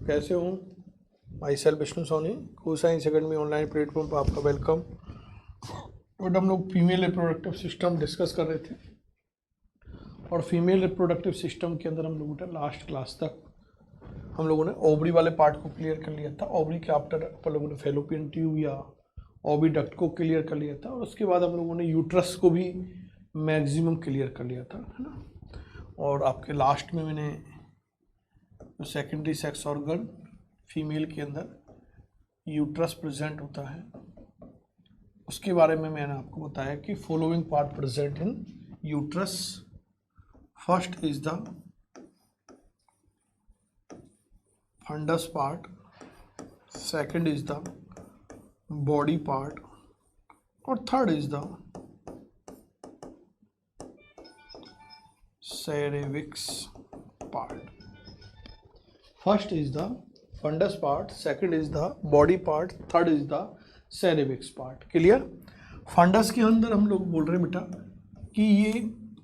कैसे हो? My self Vishnu Soni, को साइंस अकेडमी ऑनलाइन प्लेटफॉर्म पर आपका वेलकम। बट हम लोग फीमेल रिप्रोडक्टिव सिस्टम डिस्कस कर रहे थे और फीमेल रिप्रोडक्टिव सिस्टम के अंदर हम लोगों ने लास्ट क्लास तक हम लोगों ने ओवरी वाले पार्ट को क्लियर कर लिया था। ओवरी के आफ्टर अपन लोगों ने फेलोपियन ट्यूब या ओविडक्ट को क्लियर कर लिया था और उसके बाद हम लोगों ने यूट्रस को भी मैक्सिमम क्लियर कर लिया था, है ना। और आपके लास्ट में मैंने सेकेंडरी सेक्स ऑर्गन फीमेल के अंदर यूट्रस प्रेजेंट होता है उसके बारे में मैंने आपको बताया कि following part present in uterus. First is the fundus part, second is the body part और third is the cervix part. First is the fundus part, second is the body part, third is the cervix part. Clear? Fundus के अंदर हम लोग बोल रहे हैं बेटा कि ये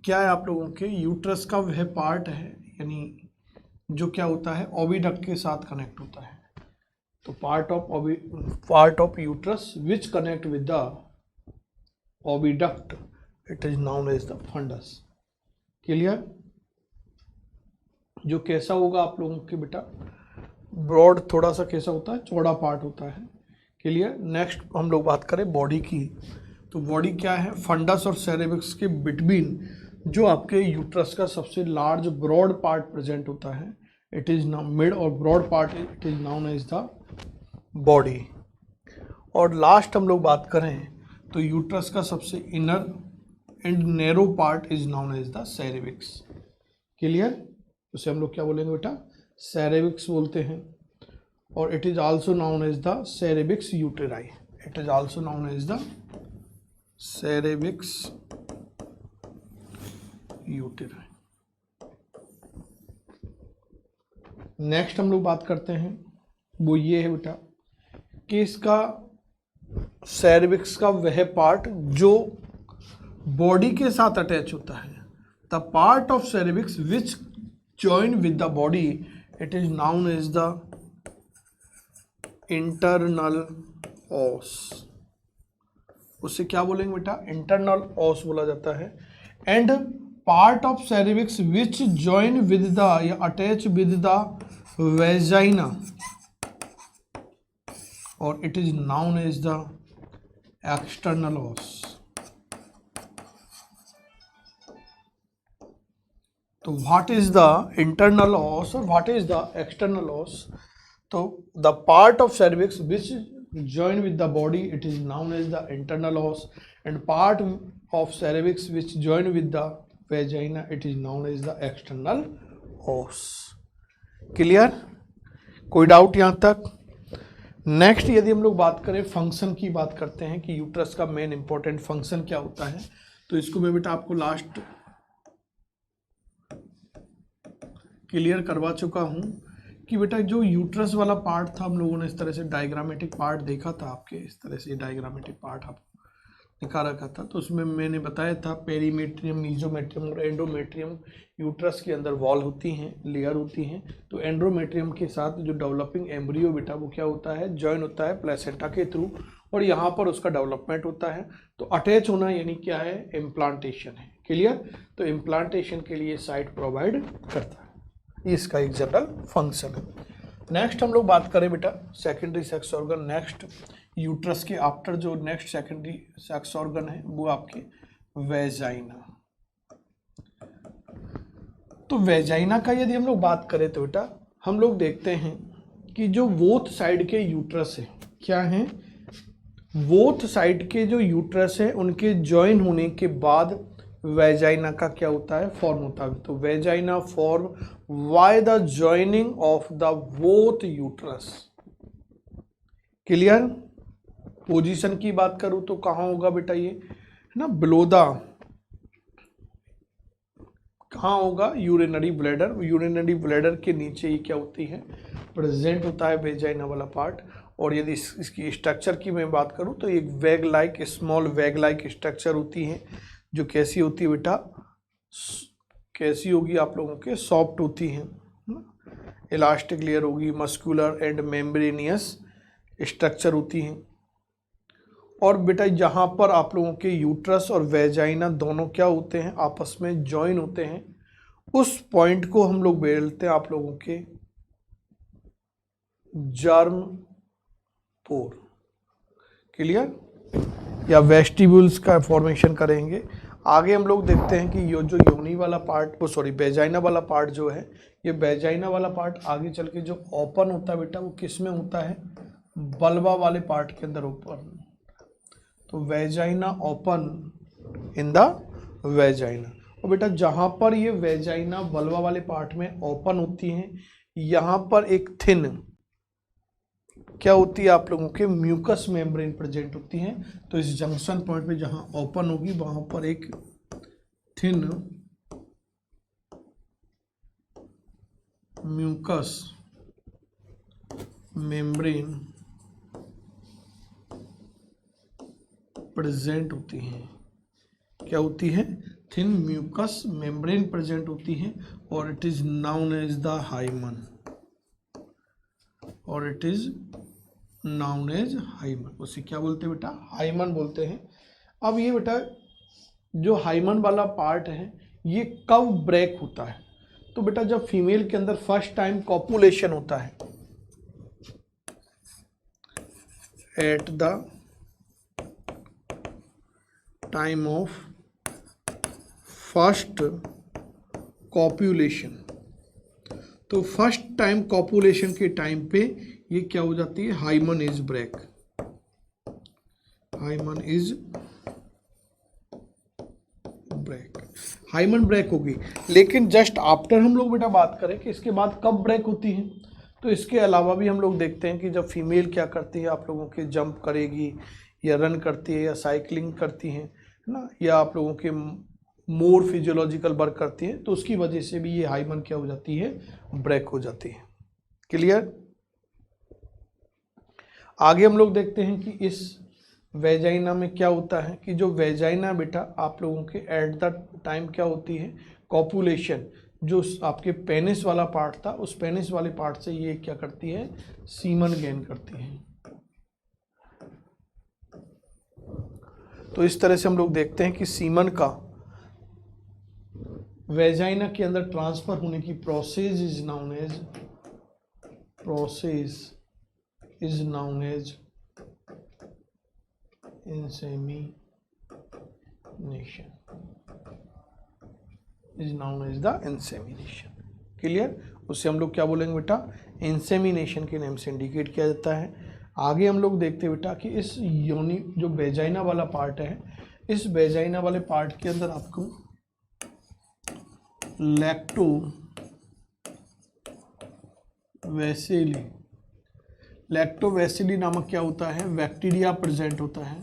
क्या है, आप लोगों के यूट्रस का वह पार्ट है, यानी जो क्या होता है ओविडक्ट के साथ कनेक्ट होता है। तो part of uterus which connect with the oviduct, it is known as the fundus. Clear? जो कैसा होगा आप लोगों के बेटा, ब्रॉड थोड़ा सा कैसा होता है, चौड़ा पार्ट होता है। क्लियर? नेक्स्ट हम लोग बात करें बॉडी की, तो बॉडी क्या है, फंडस और सेरेविक्स के बिटवीन जो आपके यूट्रस का सबसे लार्ज ब्रॉड पार्ट प्रेजेंट होता है, इट इज मिड और broad part it is known as the body. और लास्ट हम लोग बात करें तो यूट्रस का सबसे inner and narrow part is known as the cervix. Clear? उसे हम लोग क्या बोलेंगे बेटा, सेरेविक्स बोलते हैं। और it is also known as the cervix uteri, it is also known as the cervix uteri. Next हम लोग बात करते हैं वो ये है बेटा कि इसका सेरेविक्स का वह पार्ट जो बॉडी के साथ अटैच होता है, the part of cervix which join with the body, it is known as the internal os। उसे क्या बोलेंगे बेटा, इंटरनल os बोला जाता है। And part of cervix which join with the या अटैच with the vagina और it is known as the external os। तो what is the internal os और what is the external os? तो the part of cervix which join with the body it is known as the internal os and part of cervix which join with the vagina it is known as the external os। Clear? कोई doubt यहाँ तक? Next यदि हम लोग बात करें function की, बात करते हैं कि यूट्रस का मेन इंपॉर्टेंट फंक्शन क्या होता है, तो इसको मैं बेटा आपको लास्ट क्लियर करवा चुका हूँ कि बेटा जो यूट्रस वाला पार्ट था हम लोगों ने इस तरह से डायग्रामेटिक पार्ट देखा था, आपके इस तरह से डायग्रामेटिक पार्ट आपको दिखा रखा था। तो उसमें मैंने बताया था पेरीमेट्रियम, मीजोमेट्रियम और एंडोमेट्रियम यूट्रस के अंदर वॉल होती हैं, लेयर होती हैं। तो एंडोमेट्रियम के साथ जो डेवलपिंग एम्ब्रियो बेटा वो क्या होता है, जॉइन होता है प्लेसेंटा के थ्रू और यहाँ पर उसका डेवलपमेंट होता है। तो अटैच होना यानी क्या है, इम्प्लांटेशन है। क्लियर? तो इम्प्लांटेशन के लिए साइट प्रोवाइड करता है, इसका एक जनरल फंक्शन है। नेक्स्ट हम लोग बात करें बेटा secondary sex organ. Next uterus के आफ्टर जो नेक्स्ट सेकेंडरी सेक्स ऑर्गन है वो आपके वेजाइना। तो वेजाइना का यदि हम लोग बात करें तो बेटा हम लोग देखते हैं कि जो बोथ साइड के यूट्रस है, क्या है, बोथ साइड के जो यूट्रस है उनके ज्वाइन होने के बाद वेजाइना का क्या होता है, फॉर्म होता है। तो vagina form why the joining of the both uterus. Clear? Position की बात करूं तो कहाँ होगा बेटा, ये है ना बिलो द, कहाँ होगा, यूरिनरी ब्लैडर। यूरिनरी ब्लैडर के नीचे ही क्या होती है, प्रेजेंट होता है वेजाइना वाला पार्ट। और यदि इसकी स्ट्रक्चर की मैं बात करूं तो एक वेग लाइक, स्मॉल वेग लाइक स्ट्रक्चर होती है जो कैसी होती है बेटा, कैसी होगी आप लोगों के, सॉफ्ट होती हैं। इलास्टिक लेयर होगी, मस्कुलर एंड मेम्ब्रेनियस स्ट्रक्चर होती हैं। और बेटा जहाँ पर आप लोगों के यूट्रस और वेजाइना दोनों क्या होते हैं, आपस में ज्वाइन होते हैं, उस पॉइंट को हम लोग बोलते हैं आप लोगों के जर्म पोर। क्लियर? या वेस्टिब्यूल्स का फॉर्मेशन करेंगे। आगे हम लोग देखते हैं कि ये जो योनि वाला पार्ट, वो सॉरी वेजाइना वाला पार्ट जो है, ये वेजाइना वाला पार्ट आगे चल के जो ओपन होता है बेटा, वो किस में होता है, बल्बा वाले पार्ट के अंदर ओपन। तो vagina open in the vagina. और बेटा जहाँ पर ये वेजाइना बल्बा वाले पार्ट में ओपन होती हैं, यहाँ पर एक थिन क्या होती है आप लोगों के म्यूकस मेम्ब्रेन प्रेजेंट होती हैं। तो इस जंक्शन पॉइंट पे जहाँ ओपन होगी वहाँ पर एक थिन म्यूकस मेम्ब्रेन प्रेजेंट होती हैं। क्या होती है? थिन म्यूकस मेम्ब्रेन प्रेजेंट होती हैं और it is known as the hymen, और it is known as hymen. उसे क्या बोलते हैं बेटा? हाइमन बोलते हैं। अब ये बेटा जो हाइमन वाला पार्ट है ये कब ब्रेक होता है? तो बेटा जब फीमेल के अंदर फर्स्ट टाइम कॉपुलेशन होता है, at the time of first copulation. तो फर्स्ट टाइम कॉपुलेशन के टाइम पे ये क्या हो जाती है? Hymen is break. Hymen is break, hymen break होगी। लेकिन जस्ट आफ्टर हम लोग बेटा बात करें कि इसके बाद कब ब्रेक होती है, तो इसके अलावा भी हम लोग देखते हैं कि जब फीमेल क्या करती है, आप लोगों के जंप करेगी या रन करती है या साइकिलिंग करती है ना, या आप लोगों के मोर फिजियोलॉजिकल वर्क करती है, तो उसकी वजह से भी ये हाइमन क्या हो जाती है? ब्रेक हो जाती है। क्लियर? आगे हम लोग देखते हैं कि इस वेजाइना में क्या होता है कि जो वेजाइना बेटा आप लोगों के एट द टाइम क्या होती है? कॉपुलेशन। जो आपके पेनिस वाला पार्ट था, उस पेनिस वाले पार्ट से ये क्या करती है? सीमन गेन करती है। तो इस तरह से हम लोग देखते हैं कि सीमन का वेजाइना के अंदर ट्रांसफर होने की process is known as insemination, is known as the insemination. Clear? उससे हम लोग क्या बोलेंगे बेटा? इंसेमिनेशन के नेम से इंडिकेट किया जाता है। आगे हम लोग देखते हैं बेटा कि इस योनि जो वेजाइना वाला पार्ट है, इस वेजाइना वाले पार्ट के अंदर आपको लैक्टोवेसिली नामक क्या होता है? बैक्टीरिया प्रेजेंट होता है।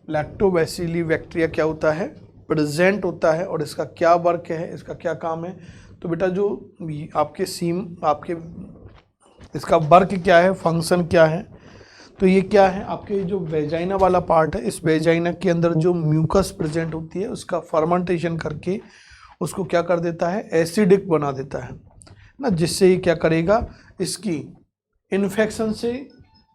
लैक्टोवेसिली बैक्टीरिया क्या होता है? प्रेजेंट होता है। और इसका क्या वर्क है, इसका क्या काम है? तो बेटा जो आपके इसका वर्क क्या है, फंक्शन क्या है? तो ये क्या है? आपके जो वेजाइना वाला पार्ट है, इस वेजाइना के अंदर जो म्यूकस प्रेजेंट होती है, उसका फर्मेंटेशन करके उसको क्या कर देता है? एसिडिक बना देता है ना, जिससे ये क्या करेगा? इसकी इन्फेक्शन से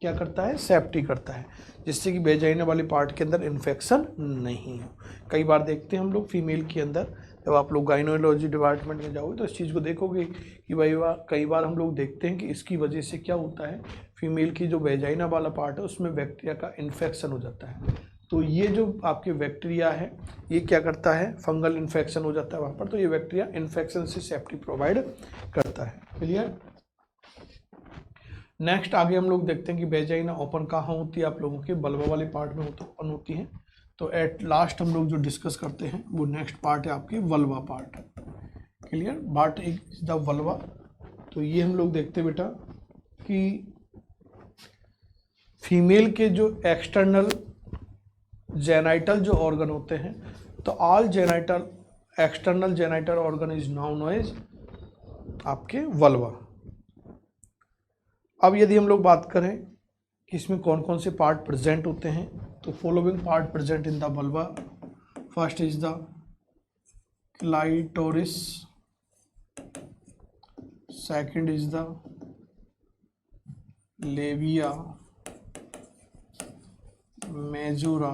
क्या करता है? सेफ्टी करता है, जिससे कि वेजाइना वाले पार्ट के अंदर इन्फेक्शन नहीं हो। कई बार देखते हैं हम लोग फीमेल के अंदर, जब आप लोग गाइनोलॉजी डिपार्टमेंट में जाओगे तो इस चीज़ को देखोगे कि भाई कई बार हम लोग देखते हैं कि इसकी वजह से क्या होता है? फीमेल की जो वेजाइना वाला पार्ट है उसमें बैक्टीरिया का इन्फेक्शन हो जाता है। तो ये जो आपके बैक्टीरिया है, ये क्या करता है? फंगल इन्फेक्शन हो जाता है वहाँ पर, तो ये बैक्टीरिया इन्फेक्शन से सेफ्टी प्रोवाइड करता है। क्लियर? नेक्स्ट आगे हम लोग देखते हैं कि वेजाइना ओपन कहाँ होती है? आप लोगों के बल्बा वाले पार्ट में ओपन होती है। तो एट लास्ट हम लोग जो डिस्कस करते हैं वो नेक्स्ट पार्ट है आपके vulva part. Clear? Part is the vulva. तो ये हम लोग देखते हैं बेटा कि फीमेल के जो एक्सटर्नल जेनाइटल जो ऑर्गन होते हैं, तो all genital external genital organ is known as आपके वल्वा। अब यदि हम लोग बात करें कि इसमें कौन कौन से पार्ट प्रेजेंट होते हैं, तो following part present in the vulva. First is the clitoris, second is the labia majora,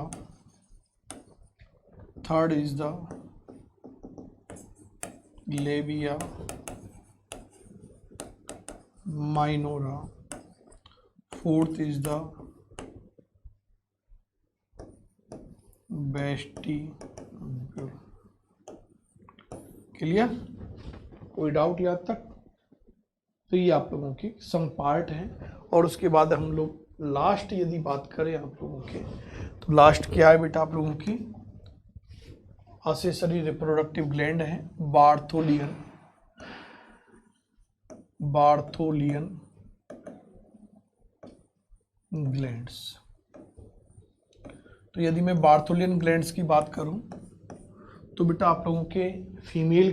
third is the labia minora, fourth is the vestibule. Clear? कोई डाउट यहाँ तक? तो ये आप लोगों के सम पार्ट हैं। और उसके बाद हम लोग लास्ट यदि बात करें आप लोगों के, तो लास्ट क्या है बेटा आप लोगों की? एक्सेसरी रिप्रोडक्टिव ग्लैंड है, बार्थोलियन ग्लैंड्स। तो यदि मैं बार्थोलियन ग्लैंड्स की बात करूं तो बेटा आप लोगों के फीमेल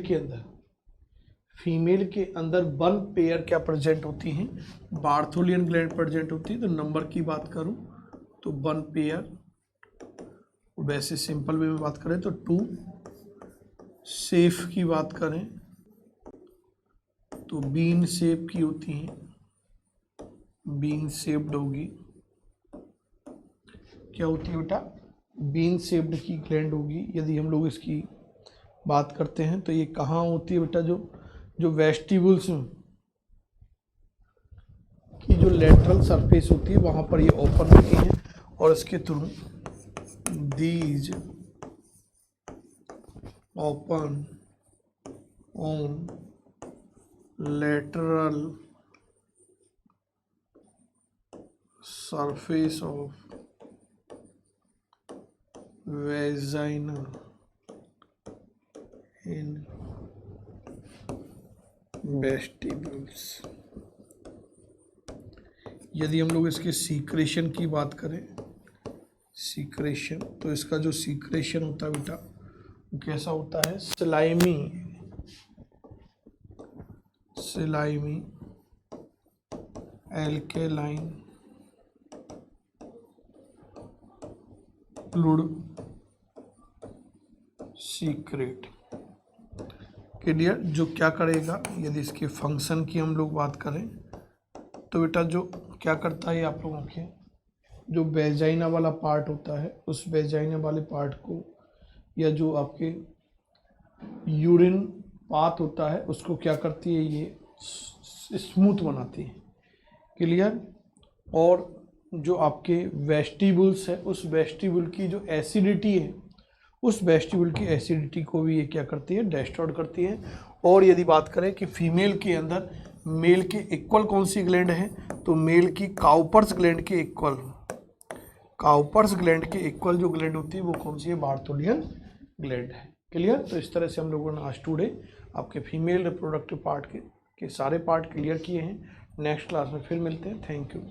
के अंदर वन पेयर क्या प्रेजेंट होती हैं? बार्थोलियन ग्लैंड प्रेजेंट होती है। तो नंबर की बात करूं तो वन पेयर, वैसे सिंपल वे में बात करें तो 2। शेप की बात करें तो बीन शेप की होती हैं, बीन शेप्ड होगी। क्या होती है बेटा? बीन शेप्ड की ग्लैंड होगी। यदि हम लोग इसकी बात करते हैं तो ये कहाँ होती है बेटा? जो वेस्टिबुल्स की जो लेटरल सरफेस होती है वहाँ पर ये ओपन होती हैं और इसके through these open on lateral surface of vagina in vestibules। यदि हम लोग इसके सीक्रेशन की बात करें, सीक्रेशन, तो इसका जो सीक्रेशन होता है बेटा वो कैसा होता है? Slimy alkaline fluid secret. Clear? जो क्या करेगा, यदि इसके फंक्शन की हम लोग बात करें तो बेटा जो क्या करता है आप लोगों के, जो वेजाइना वाला पार्ट होता है उस वेजाइना वाले पार्ट को, या जो आपके यूरिन पाथ होता है उसको क्या करती है? ये स्मूथ बनाती है। क्लियर? और जो आपके वेस्टिबुल्स है उस वेस्टिबुल की जो एसिडिटी है उस वेस्टिबुल की एसिडिटी को भी ये क्या करती है? डिस्ट्रॉय करती है। और यदि बात करें कि फीमेल के अंदर मेल के इक्वल कौन सी ग्लैंड है, तो मेल की काउपर्स ग्लैंड के इक्वल, काउपर्स ग्लैंड के इक्वल जो ग्लैंड होती है वो कौन सी है? बार्थोलियन ग्लैंड है। क्लियर? तो इस तरह से हम लोगों ने आज टुडे आपके फीमेल रिप्रोडक्टिव पार्ट के सारे पार्ट क्लियर किए हैं। नेक्स्ट क्लास में फिर मिलते हैं। Thank you.